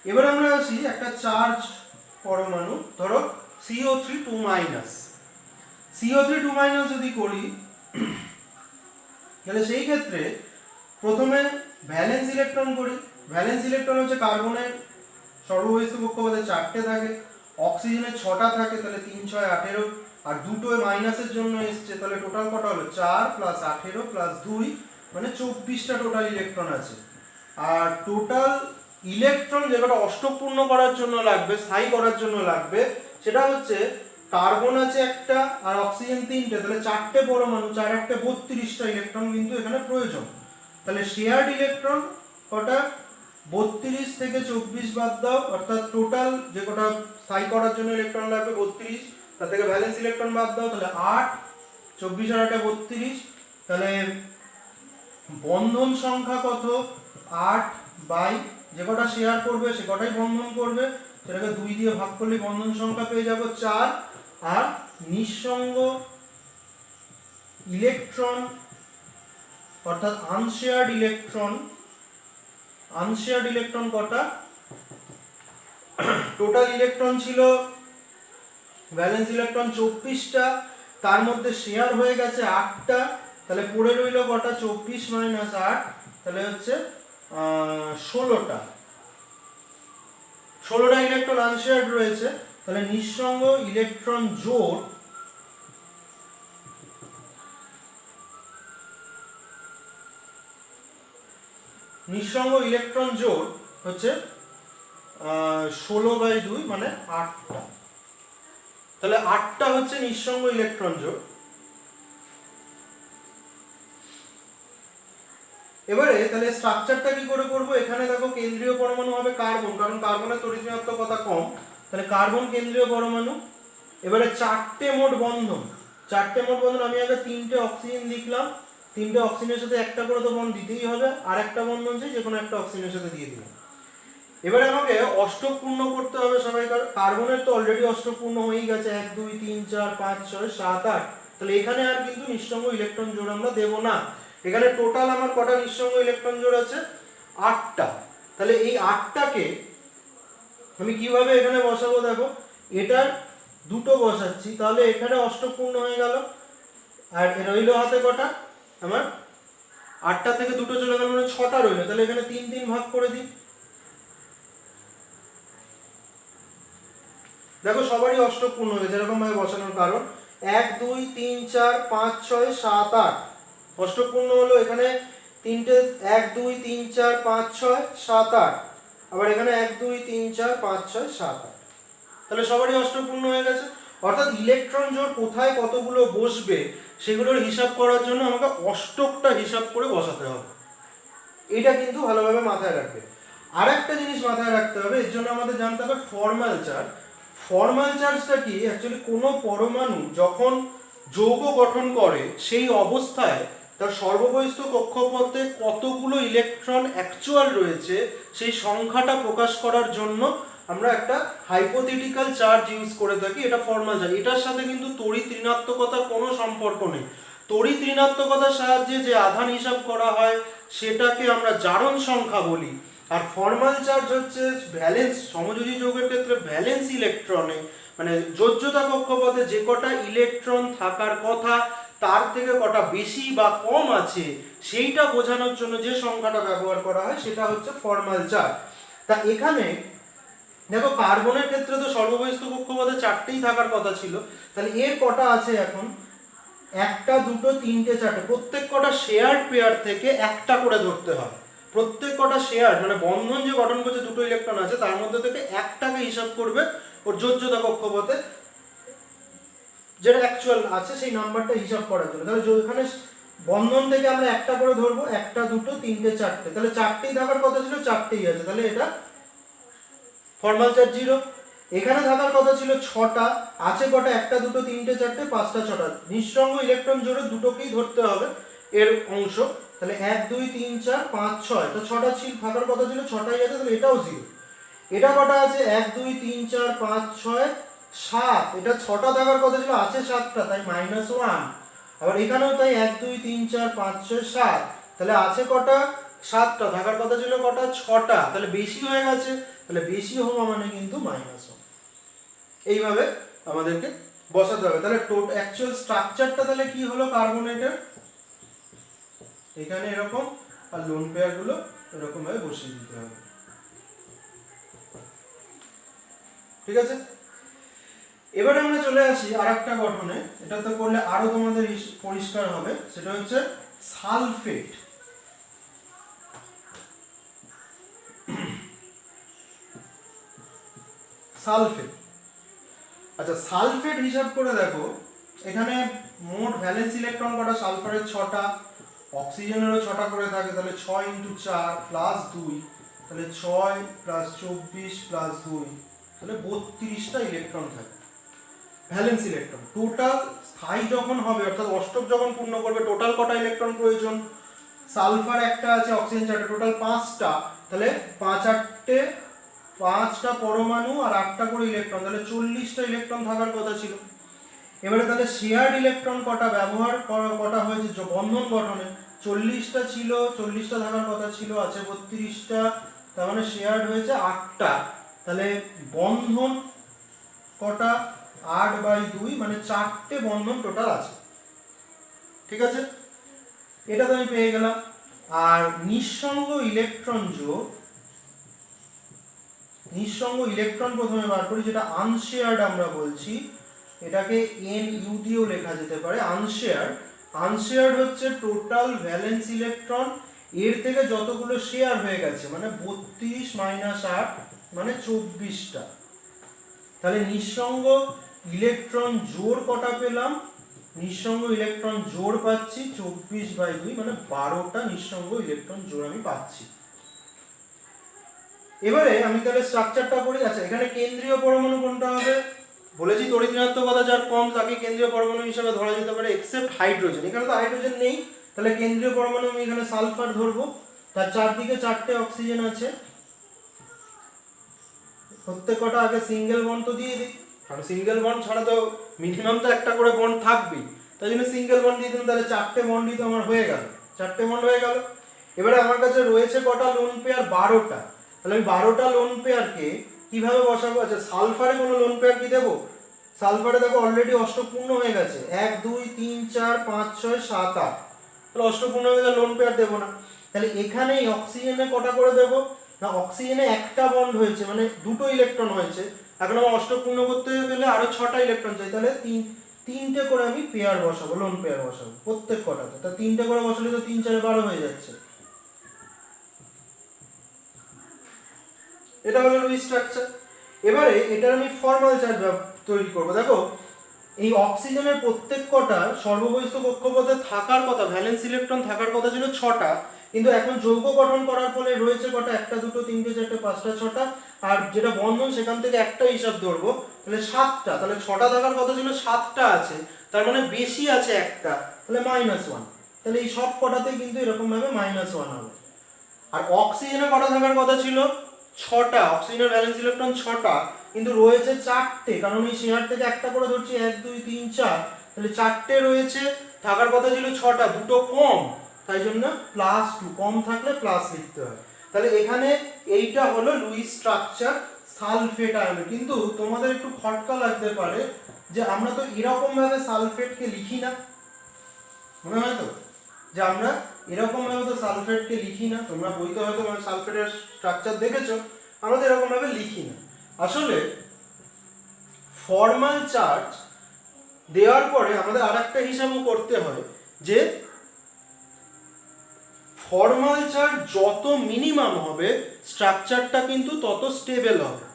এবার আমরা আসি একটা চার্জ পরমাণু, ধরো CO3 2 মাইনাস। CO3 2 মাইনাস যদি করি তাহলে সেই ক্ষেত্রে প্রথমে ভ্যালেন্স ইলেকট্রন করি। ভ্যালেন্স ইলেকট্রন হচ্ছে কার্বনের সর্ববহিস্থ কক্ষপথে 4টে থাকে, অক্সিজেনের 6টা থাকে, তাহলে 3 6 18, আর দুটো মাইনাসের জন্য এসছে, তাহলে টোটাল কটা হলো 4 প্লাস 18 প্লাস 2 মানে 24টা টোটাল ইলেকট্রন আছে। আর টোটাল ইলেকট্রন যে কটা অষ্টক পূর্ণ করার জন্য লাগবে, স্থায়ী করার জন্য লাগবে, সেটা হচ্ছে কার্বন আছে একটা আর অক্সিজেন 3টে, তাহলে 4টে পরমাণু, 4 1 32টা ইলেকট্রন কিন্তু এখানে প্রয়োজন। তাহলে শেয়ার্ড ইলেকট্রন কটা, 32 থেকে 24 বাদ দাও, অর্থাৎ টোটাল যে কটা স্থায়ী করার জন্য ইলেকট্রন লাগবে 32, তার থেকে ভ্যালেন্স ইলেকট্রন বাদ দাও, তাহলে 8, 24 আর 8 32, তাহলে বন্ধন সংখ্যা কত, 8 বাই যে কটা শেয়ার করবে সে কটাই বন্ধন করবে, সেটাকে 2 দিয়ে ভাগ করলে বন্ধন সংখ্যা পেয়ে যাব 4। আর নিঃসঙ্গ ইলেকট্রন অর্থাৎ আনশেয়ার্ড ইলেকট্রন কটা, টোটাল ইলেকট্রন ছিল ভ্যালেন্স ইলেকট্রন 24টা, তার মধ্যে শেয়ার হয়ে গেছে 8টা, তাহলে পড়ে রইল কটা, 24 মাইনাস 8, তাহলে হচ্ছে 16টা ইলেকট্রন আনশেয়ার্ড রয়েছে। তাহলে নিঃসঙ্গ ইলেকট্রন জোড় হচ্ছে 16/2 মানে 8টা, তাহলে 8টা হচ্ছে নিঃসঙ্গ ইলেকট্রন জোড়। এবারে তাহলে স্ট্রাকচারটা কি করে করব, এখানে দেখো কেন্দ্রীয় পরমাণু হবে কার্বন, কারণ কার্বনের তড়িৎ ঋণাত্মকতা কম, তাহলে কার্বন কেন্দ্রীয় পরমাণু। এবারে 4টে মোট বন্ধন, আমি আগে 3টে অক্সিজেন লিখলাম, 3টে অক্সিজেনের সাথে একটা করে তো বন্ধন দিতেই হবে, আর একটা বন্ধন চাই যে কোনো একটা অক্সিজেনের সাথে দিয়ে দিলাম। এবারে আমাকে অষ্টক পূর্ণ করতে হবে সবাইকার, কার্বনের তো অলরেডি অষ্টক পূর্ণ হয়েই গেছে, 1 2 3 4 5 6 7 8, তাহলে এখানে আর কিন্তু নিঃসঙ্গ ইলেকট্রন জোড় আমরা দেব না। এখানে টোটাল আমার কটা নিঃসঙ্গ ইলেকট্রন জোড় আছে, 8টা। তাহলে এই 8টাকে আমি কিভাবে এখানে বসাবো, দেখো এটার দুটো বসাচ্ছি, তাহলে এখানে অষ্টক পূর্ণ হয়ে গেল, আর রইল হাতে কটা আমার, 8টা থেকে দুটো চলে গেল মানে 6টা রইল, তাহলে এখানে 3 3 ভাগ করে দিই। দেখো সবারই অষ্টক পূর্ণ হয়েছে এরকম ভাবে বসানোর কারণ, 1 2 3 4 5 6 7 8 অষ্টক পূর্ণ হলো, এখানে তিনটে 1 2 3 4 5 6 7 8, আবার এখানে 1 2 3 4 5 6 7 8, তাহলে সবারই অষ্টক পূর্ণ হয়ে গেছে। অর্থাৎ ইলেকট্রন জোড় কোথায় কতগুলো বসবে সেগুলোর হিসাব করার জন্য আমাকে অষ্টকটা হিসাব করে বসাতে হবে, এটা কিন্তু ভালোভাবে মাথায় রাখবে। আর একটা জিনিস মাথায় রাখতে হবে, এর জন্য আমাদের জানতে হবে ফর্মাল চার্জ। ফর্মাল চার্জটা কি, অ্যাকচুয়ালি কোনো পরমাণু যখন যৌগ গঠন করে সেই অবস্থায় তার সর্ববহিস্থ কক্ষপথে কতগুলো ইলেকট্রন অ্যাকচুয়াল রয়েছে সেই সংখ্যাটা প্রকাশ করার জন্য আমরা একটা হাইপোথেটিক্যাল চার্জ ইউজ করে থাকি, এটা ফর্মাল চার্জ। এটার সাথে কিন্তু তড়িৎ ঋণাত্মকতার কোনো সম্পর্ক নেই। তড়িৎ ঋণাত্মকতার সাহায্যে যে আধান হিসাব করা হয় সেটাকে আমরা জারণ সংখ্যা বলি, আর ফর্মাল চার্জ হচ্ছে ভ্যালেন্স সমযোজী যৌগের ক্ষেত্রে ভ্যালেন্স ইলেকট্রনে মানে যোজ্যতা কক্ষপথে যে কটা ইলেকট্রন থাকার কথা তার থেকে কটা বেশি বা কম আছে সেইটা বোঝানোর জন্য যে সংখ্যাটা ব্যবহার করা হয় সেটা হচ্ছে ফর্মাল চার্জ। তা এখানে দেখো কার্বনের ক্ষেত্রে তো সর্ববহিস্থ কক্ষপথে 4টেই থাকার কথা ছিল, তাহলে এর কটা আছে এখন, 1 2 3 4, প্রত্যেক কটা শেয়ার পেয়ার থেকে একটা করে ধরতে হবে। প্রত্যেক কটা শেয়ার মানে বন্ধন যে গঠন করছে দুটো ইলেকট্রন আছে তার মধ্যে থেকে একটাকে হিসাব করবে ওর যোজ্যতা কক্ষপথে যেটা অ্যাকচুয়াল আছে সেই নাম্বারটা হিসাব করার জন্য। তাহলে এখানে বন্ধন থেকে আমরা একটা করে ধরবো, 1 2 3 4, তাহলে 4টেই থাকার কথা ছিল 4টেই আছে, তাহলে এটা ফর্মাল চার্জ 0। এখানে থাকার কথা ছিল 6টা, আছে কটা, 1 2 3 4 5টা 6টা, নিঃসঙ্গ ইলেকট্রন জোড়ে দুটোকেই ধরতে হবে এর অংশ, তাহলে 1 2 3 4 5 6, তো 6টা ছিল থাকার কথা ছিল 6টাই আছে, তাহলে এটাও 0। এটা কটা আছে, 1 2 3 4 5 6 7, এটা 6টা থাকার কথা ছিল, আছে 7টা, তাই -1। আবার এখানেও তাই 1 2 3 4 5 6 7, তাহলে আছে কটা, 7টা, থাকার কথা ছিল কটা? 6টা, তাহলে বেশি হয়ে গেছে, তাহলে বেশি হওয়া মানে কিন্তু -1। এইভাবে আমাদেরকে বসাতে হবে। তাহলে অ্যাকচুয়াল স্ট্রাকচারটা তাহলে কি হলো কার্বনেটের? এখানে এরকম, আর লোন পেয়ার গুলো এরকম ভাবে বসিয়ে দিতে হবে। ঠিক আছে, এবারে আমরা চলে আসি আরেকটা গঠনে, এটা তো করলে আরো তোমাদের পরিষ্কার হবে, সেটা হচ্ছে সালফেট। সালফেট, আচ্ছা সালফেট হিসাব করে দেখো, এখানে মোট ভ্যালেন্স ইলেকট্রন কটা? সালফারের 6টা, অক্সিজেনেরও 6টা করে থাকে, তাহলে 6 × 4 প্লাস 2, তাহলে 6 প্লাস 24 প্লাস 2, তাহলে 32টা ইলেকট্রন থাকে ভ্যালেন্স ইলেকট্রন। টোটাল স্থায়ী যখন হবে, অর্থাৎ অষ্টক যখন পূর্ণ করবে, টোটাল কটা ইলেকট্রন প্রয়োজন? সালফার একটা আছে, অক্সিজেন 4টা, টোটাল 5টা, তাহলে 5 × 8 5টা পরমাণু আর 8টা করে ইলেকট্রন, তাহলে 40টা ইলেকট্রন থাকার কথা ছিল। এবারে তাহলে শেয়ার্ড ইলেকট্রন কটা ব্যবহার কটা হয়েছে বন্ধন গঠনে? 40টা ছিল, 40টা থাকার কথা ছিল, আছে 32টা, তার মানে শেয়ার্ড হয়েছে 8টা, তাহলে বন্ধন কটা? 8/2, মানে 4টে বন্ধন টোটাল আছে। ঠিক আছে, এটা তো আমি পেয়ে গেলাম। আর নিঃসঙ্গ ইলেকট্রন যোগ, নিঃসঙ্গ ইলেকট্রন প্রথমে বার করি, যেটা আনশেয়ার্ড আমরা বলছি, এটাকে NU দিয়েও লেখা যেতে পারে। আনশেয়ার্ড হচ্ছে টোটাল ভ্যালেন্স ইলেকট্রন, এর থেকে যতগুলো শেয়ার হয়ে গেছে, মানে 32 - 8 মানে 24টা। তাহলে নিঃসঙ্গ ইলেকট্রন জোড় কটা পেলাম? নিঃসঙ্গ ইলেকট্রন জোড় পাচ্ছি 24/2, মানে 12টা নিঃসঙ্গ ইলেকট্রন জোড় আমি পাচ্ছি। এবারে আমি তাহলে স্ট্রাকচারটা করি। আচ্ছা, এখানে কেন্দ্রীয় পরমাণু কোনটা হবে? বলেছি তড়িৎ ঋণাত্মকতা যার কম তাকে কেন্দ্রীয় পরমাণু হিসেবে ধরা যেতে পারে, এক্সেপ্ট হাইড্রোজেন। এখানে তো হাইড্রোজেন নেই, তাহলে কেন্দ্রীয় পরমাণু আমি এখানে সালফার ধরবো। তার চারদিকে 4টে অক্সিজেন আছে, প্রত্যেক কটা আগে সিঙ্গেল বন্ড তো দিয়ে দিই, কারণ সিঙ্গেল বন্ড ছাড়া তো মিনিমাম তো একটা করে বন্ড থাকবেই, তাই জন্য সিঙ্গেল বন্ড দিয়ে দিলাম। তাহলে 4টে বন্ডই তো আমার হয়ে গেল, 4টে বন্ড হয়ে গেল। এবারে আমার কাছে রয়েছে কটা লোন পেয়ার? 12টা। তাহলে আমি 12টা লোন পেয়ারকে কিভাবে বসাবো? আচ্ছা, সালফারে কোনো লোন পেয়ার কি দেবো? সালফারে দেখো অলরেডি অষ্টপূর্ণ হয়ে গেছে, 1 2 3 4 5 6 7 8, তাহলে অষ্টপূর্ণ হয়ে গেলে লোন পেয়ার দেবো না। তাহলে এখানেই অক্সিজেনে কটা করে দেবো? না, অক্সিজেনে একটা বন্ড হয়েছে, মানে 2টো ইলেকট্রন হয়েছে, এখন আমার অষ্টপূর্ণ করতে গেলে আরো 6টা ইলেকট্রন চাই, তাহলে 3টে করে আমি পেয়ার বসাবো, লোন পেয়ার বসাবো প্রত্যেক কটাতে। তা 3টে করে বসালে তো 3 4 12 হয়ে যাচ্ছে। এটা হলো লুইস স্ট্রাকচার। এবারে এটার আমি ফর্মাল চার্জ তৈরি করব। দেখো, এই অক্সিজেনের প্রত্যেক কটা সর্ববহিস্থ কক্ষপথে থাকার কথা, ভ্যালেন্স ইলেকট্রন থাকার কথা ছিল 6টা, কিন্তু এখন যৌগ গঠন করার ফলে রয়েছে কটা? 1টা 2টো 3টে 4টে 5টা 6টা, আর যেটা বন্ধন সেখান থেকে একটা হিসাব ধরবো, তাহলে 7টা। তাহলে 6টা থাকার কথা ছিল, 7টা আছে, তার মানে বেশি আছে একটা, তাহলে -1। তাহলে এই সব কটাতে কিন্তু এরকম ভাবে -1 হবে। আর অক্সিজেনে কটা থাকার কথা ছিল? 6টা। অক্সিজেনের ভ্যালেন্স ইলেকট্রন 6টা, কিন্তু রয়েছে 4টে, কারণ এই শেয়ার থেকে একটা করে ধরছি, 1 2 3 4, তাহলে 4টে রয়েছে, থাকার কথা ছিল 6টা, দুটো কম, তাই জন্য +2, কম থাকলে প্লাস লিখতে হয়। তাহলে এখানে এইটা হলো লুইস স্ট্রাকচার সালফেট আয়নে। কিন্তু তোমাদের একটু খটকা লাগতে পারে যে আমরা তো এরকম ভাবে সালফেটকে লিখি না, মনে হয় তো যে আমরা এরকম ভাবে তো সালফেটকে লিখি না, তোমরা বইতে হয়তো সালফেটের স্ট্রাকচার দেখেছো, আমরা তো এরকম ভাবে লিখি না। আসলে ফর্মাল চার্জ দেওয়ার পরে আমাদের আরেকটা হিসাবও করতে হয়, যে ফর্মাল চার্জ যত মিনিমাম হবে স্ট্রাকচারটা কিন্তু তত স্টেবল হবে।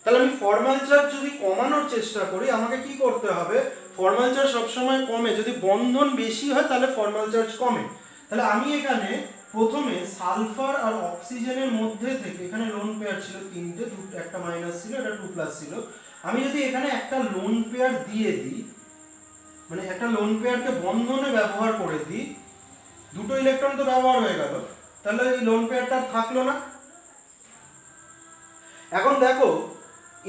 তাহলে আমি ফর্মাল চার্জ যদি কমানোর চেষ্টা করি, আমাকে কি করতে হবে? ফর্মাল চার্জ সবসময় কমে, যদি বন্ধন বেশি হয় তাহলে ফর্মাল চার্জ কমে। তাহলে আমি এখানে প্রথমে সালফার আর অক্সিজেনের মধ্যে থেকে, এখানে লোন পেয়ার ছিল 3টে, একটা মাইনাস ছিল, এটা 2+ ছিল, আমি যদি এখানে একটা লোন পেয়ার দিয়ে দিই, মানে একটা লোন পেয়ারকে বন্ধনে ব্যবহার করে দিই, 2টো ইলেকট্রন তো ব্যবহার হয়ে গেল, তাহলে এই লোন পেয়ারটা থাকলো না। এখন দেখো,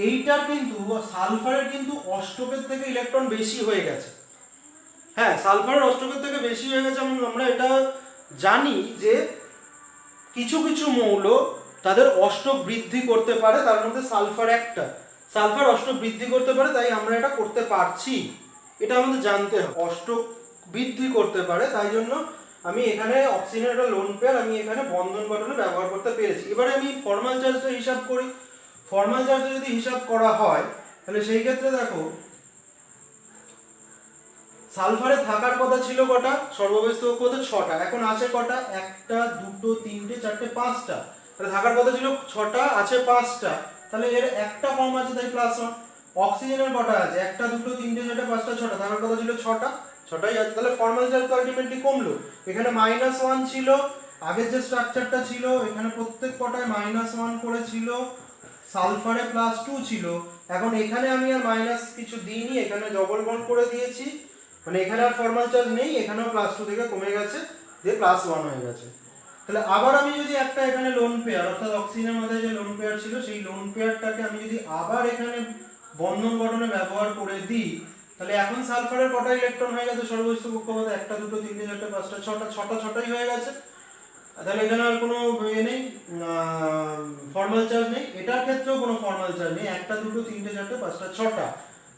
এইটার কিন্তু সালফারের কিন্তু অষ্টকের থেকে ইলেকট্রন বেশি হয়ে গেছে। হ্যাঁ, সালফারের অষ্টকের থেকে বেশি হয়ে গেছে, আমরা এটা জানি যে কিছু কিছু মৌল তাদের অষ্টক বৃদ্ধি করতে পারে, তার মধ্যে সালফার একটা। সালফার অষ্টক বৃদ্ধি করতে পারে, তাই আমরা এটা করতে পারছি, এটা আমাদের জানতে হবে। অষ্টক বৃদ্ধি করতে পারে, তাই জন্য আমি এখানে অক্সিজেনের একটা লোন পেয়ার আমি এখানে বন্ধন গঠনে ব্যবহার করতে পেরেছি। এবারে আমি ফর্মাল চার্জটা হিসাব করি। ফর্মাল চার্জটা যদি হিসাব করা হয় তাহলে সেই ক্ষেত্রে দেখো সালফারে থাকার কথা ছিল কটা, সর্বব্যস্ত কক্ষপথে 6টা, এখন আছে কটা, 1টা 2টো 3টে 4টে 5টা। তাহলে থাকার কথা ছিল 6টা, আছে 5টা, তাহলে এর একটা কম আছে, তাই +1। অক্সিজেনের কটা আছে, 1টা 2টো 3টে 4টে 5টা 6টা, থাকার কথা ছিল 6টা, 6টাই আছে, তাহলে ফর্মাল চার্জ তো আলটিমেটলি কমলো। এখানে -1 ছিল, আগের যে স্ট্রাকচারটা ছিল এখানে প্রত্যেক কটায় -1 করে ছিল, সালফারে +2 ছিল। এখন এখানে আমি আর মাইনাস কিছু দিইনি, এখানে ডবল বন্ড করে দিয়েছি, মানে এখানে আর ফর্মাল চার্জ নেই, এখানেও +2 থেকে কমে গেছে, দিয়ে +1 হয়ে গেছে। তাহলে আবার আমি যদি একটা এখানে লোন পেয়ার, অর্থাৎ অক্সিজেনের মধ্যে যে লোন পেয়ার ছিল সেই লোন পেয়ারটাকে আমি যদি আবার এখানে বন্ধন গঠনে ব্যবহার করে দিই, তাহলে এখন সালফারের কটা ইলেকট্রন হয়ে গেছে সর্বস্থ কক্ষপথে, 1টা 2টো 3টে 4টে 5টা 6টা, 6টাই হয়ে গেছে। তাহলে এখানে আর কোনো নেই, ফর্মাল চার্জ নেই। এটার ক্ষেত্রেও কোনো ফর্মাল চার্জ নেই, 1টা 2টো 3টে 4টে 5টা 6টা,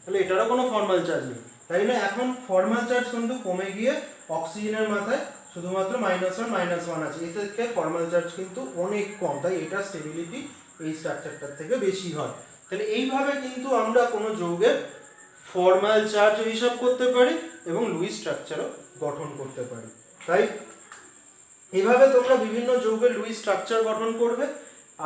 তাহলে এটারও কোনো ফর্মাল চার্জ নেই। তাই না এখন ফর্মাল চার্জ কিন্তু কমে গিয়ে অক্সিজেনের মাথায় শুধুমাত্র -1 আছে, এর থেকে ফর্মাল চার্জ কিন্তু অনেক কম, তাই এটা স্টেবিলিটি এই স্ট্রাকচারটার থেকে বেশি হয়। তাহলে এইভাবে কিন্তু আমরা কোনো যৌগের ফর্মাল চার্জও হিসাব করতে পারি এবং লুইস স্ট্রাকচারও গঠন করতে পারি। তাই এইভাবে তোমরা বিভিন্ন যৌগের লুইস স্ট্রাকচার গঠন করবে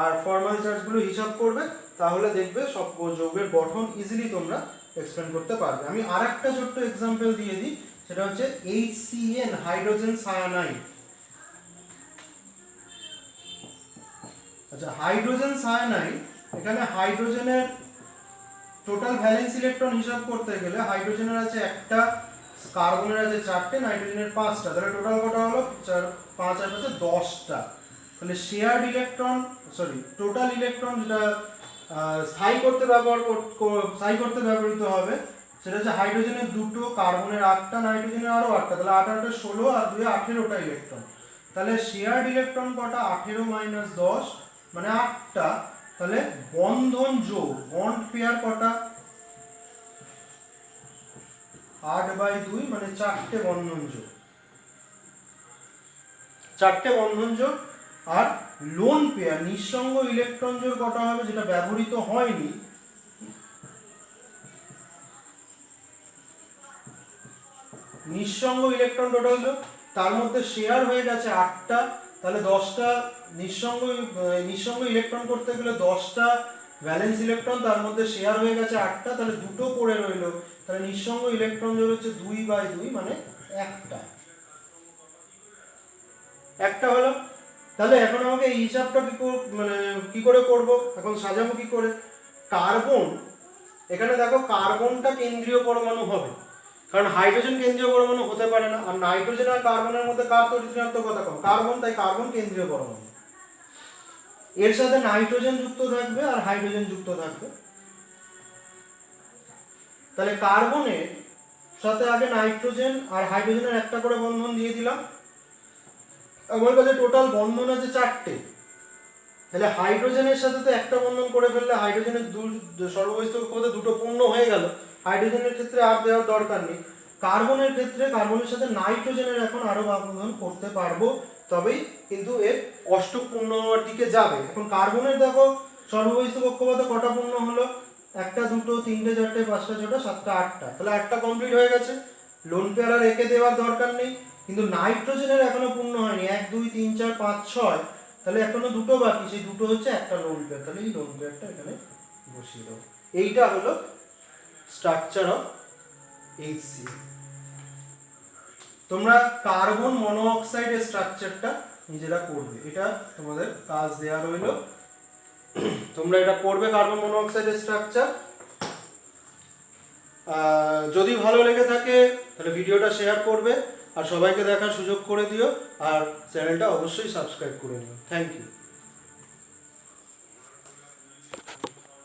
আর ফর্মাল চার্জগুলো হিসাব করবে, তাহলে দেখবে সব যৌগের গঠন ইজিলি তোমরা এক্সপ্লেন করতে পারবে। আমি আরেকটা ছোট্ট এক্সাম্পল দিয়ে দিই, সেটা হচ্ছে HCN, হাইড্রোজেন সায়ানাইড। আচ্ছা, হাইড্রোজেন সায়ানাইড, এখানে হাইড্রোজেনের টোটাল ভ্যালেন্স ইলেকট্রন হিসাব করতে গেলে হাইড্রোজেনের আছে 1টা, কার্বনের আছে 4টে, নাইট্রোজেনের 5টা, তাহলে টোটাল কটা হলো 4 5 আর 5 10টা। তাহলে শেয়ার্ড ইলেকট্রন, টোটাল ইলেকট্রন যেটা স্থায়ী করতে ব্যবহৃত হবে সেটা হচ্ছে হাইড্রোজেনের 2টো, কার্বনের 8টা, নাইট্রোজেনের আরো 8টা, তাহলে 8 আর 8 16 আর 2 18টা ইলেকট্রন। তাহলে শেয়ার্ড ইলেকট্রন কটা, 18 - 10 মানে 8টা। তাহলে বন্ধন যোগ, বন্ড পেয়ার কটা, 8/2 মানে 4টে বন্ধন যোগ, 4টে বন্ধন যোগ। আর লোন পেয়ার নিঃসঙ্গ ইলেকট্রন জোড় কটা হবে, যেটা ব্যবহৃত হয়নি, নিঃসঙ্গ ইলেকট্রন টোটাল যোগ, তার মধ্যে শেয়ার হয়ে গেছে 8টা, তাহলে 10টা নিঃসঙ্গ ইলেকট্রন করতে গেলে 10টা ভ্যালেন্স ইলেকট্রন, তার মধ্যে শেয়ার হয়ে গেছে 8টা, তাহলে দুটো পড়ে রইলো, তাহলে নিঃসঙ্গ ইলেকট্রন জোড় হচ্ছে 2/2 মানে 1টা হলো। তাহলে এখন আমাকে এই হিসাবটা কি করে করব, এখন সাজাবো কি করে। কার্বন, এখানে দেখো কার্বনটা কেন্দ্রীয় পরমাণু হবে, কারণ হাইড্রোজেন কেন্দ্রীয় পরমাণু হতে পারে না, আর নাইট্রোজেন আর কার্বনের মধ্যে কার তড়িৎ ঋণাত্মকতা কম, কার্বন, তাই কার্বন কেন্দ্রীয় পরমাণু। এর সাথে নাইট্রোজেন যুক্ত থাকবে আর হাইড্রোজেন যুক্ত থাকবে। তাহলে কার্বনের সাথে আগে নাইট্রোজেন আর হাইড্রোজেনের একটা করে বন্ধন দিয়ে দিলাম, আমার কাছে টোটাল বন্ধন আছে 4টে। তাহলে হাইড্রোজেনের সাথে তো একটা বন্ধন করে ফেললে হাইড্রোজেনের সর্ববহিস্থ কক্ষপথে দুটো পূর্ণ হয়ে গেল, হাইড্রোজেনের ক্ষেত্রে আর দেওয়ার দরকার নেই। কার্বনের ক্ষেত্রে কার্বনের সাথে নাইট্রোজেনের এখন আরো বন্ধন করতে পারবো, তবেই কিন্তু এর অষ্টক পূর্ণ হওয়ার দিকে যাবে। এখন কার্বনের দেখো সর্ববহিস্থ কক্ষপথে কটা পূর্ণ হলো, 1টা 2টো 3টে 4টে 5টা 6টা 7টা 8টা, তাহলে 8টা কমপ্লিট হয়ে গেছে, লোন পেয়ার আর একে দেওয়ার দরকার নেই। কিন্তু নাইট্রোজেনের এখনো পূর্ণ হয়নি, 1 2 3 4 5 6, তাহলে এখনো দুটো বাকি, সেই দুটো হচ্ছে একটা লোন পেয়ার, তাহলে এই লোন পেয়ারটা এখানে বসিয়ে দাও। এইটা হলো স্ট্রাকচার অফ HCl। তোমরা কার্বন মনোঅক্সাইডের স্ট্রাকচারটা নিজেরা করবে, এটা তোমাদের কাজ দেওয়া রইলো, তোমরা এটা করবে কার্বন মনোঅক্সাইডের স্ট্রাকচার। যদি ভালো লেগে থাকে তাহলে ভিডিওটা শেয়ার করবে আর সবাইকে দেখার সুযোগ করে দিও, আর চ্যানেলটা অবশ্যই সাবস্ক্রাইব করে নিও। Thank you.